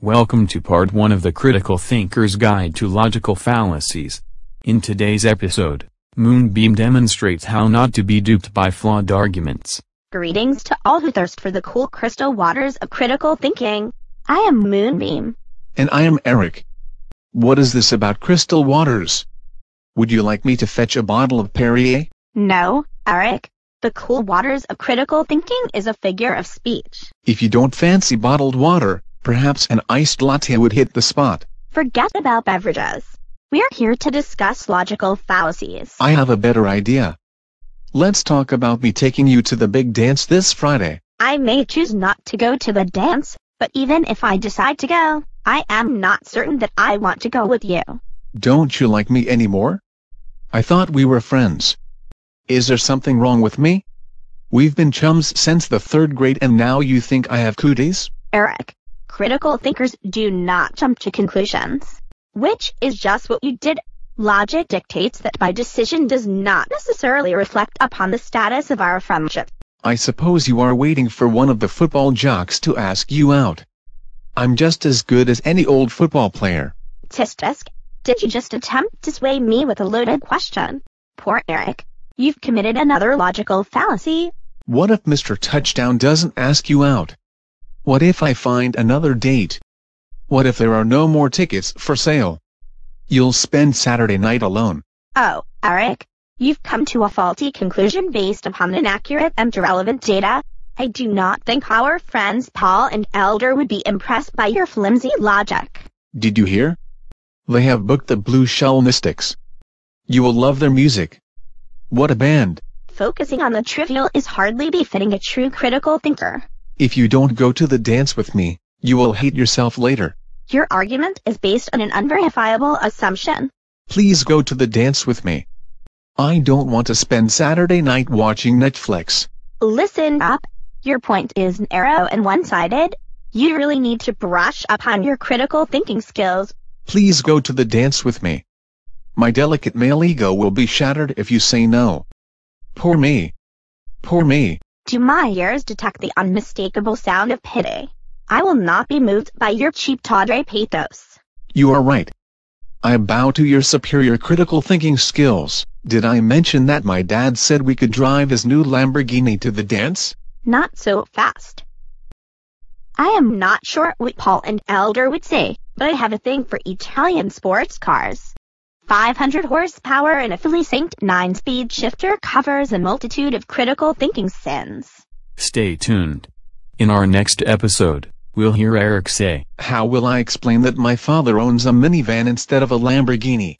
Welcome to part 1 of the Critical Thinker's Guide to Logical Fallacies. In today's episode, Moonbeam demonstrates how not to be duped by flawed arguments. Greetings to all who thirst for the cool crystal waters of critical thinking. I am Moonbeam. And I am Eric. What is this about crystal waters? Would you like me to fetch a bottle of Perrier? No, Eric. The cool waters of critical thinking is a figure of speech. If you don't fancy bottled water, perhaps an iced latte would hit the spot. Forget about beverages. We're here to discuss logical fallacies. I have a better idea. Let's talk about me taking you to the big dance this Friday. I may choose not to go to the dance, but even if I decide to go, I am not certain that I want to go with you. Don't you like me anymore? I thought we were friends. Is there something wrong with me? We've been chums since the 3rd grade and now you think I have cooties? Eric, critical thinkers do not jump to conclusions. Which is just what you did. Logic dictates that my decision does not necessarily reflect upon the status of our friendship. I suppose you are waiting for one of the football jocks to ask you out. I'm just as good as any old football player. Tisk, did you just attempt to sway me with a loaded question? Poor Eric. You've committed another logical fallacy. What if Mr. Touchdown doesn't ask you out? What if I find another date? What if there are no more tickets for sale? You'll spend Saturday night alone. Oh, Eric, you've come to a faulty conclusion based upon inaccurate and irrelevant data. I do not think our friends Paul and Elder would be impressed by your flimsy logic. Did you hear? They have booked the Blue Shell Mystics. You will love their music. What a band. Focusing on the trivial is hardly befitting a true critical thinker. If you don't go to the dance with me, you will hate yourself later. Your argument is based on an unverifiable assumption. Please go to the dance with me. I don't want to spend Saturday night watching Netflix. Listen up. Your point is narrow and one-sided. You really need to brush up on your critical thinking skills. Please go to the dance with me. My delicate male ego will be shattered if you say no. Poor me. Poor me. Do my ears detect the unmistakable sound of pity? I will not be moved by your cheap tawdry pathos. You are right. I bow to your superior critical thinking skills. Did I mention that my dad said we could drive his new Lamborghini to the dance? Not so fast. I am not sure what Paul and Elder would say, but I have a thing for Italian sports cars. 500 horsepower and a fully synced 9-speed shifter covers a multitude of critical thinking sins. Stay tuned. In our next episode, we'll hear Eric say, How will I explain that my father owns a minivan instead of a Lamborghini?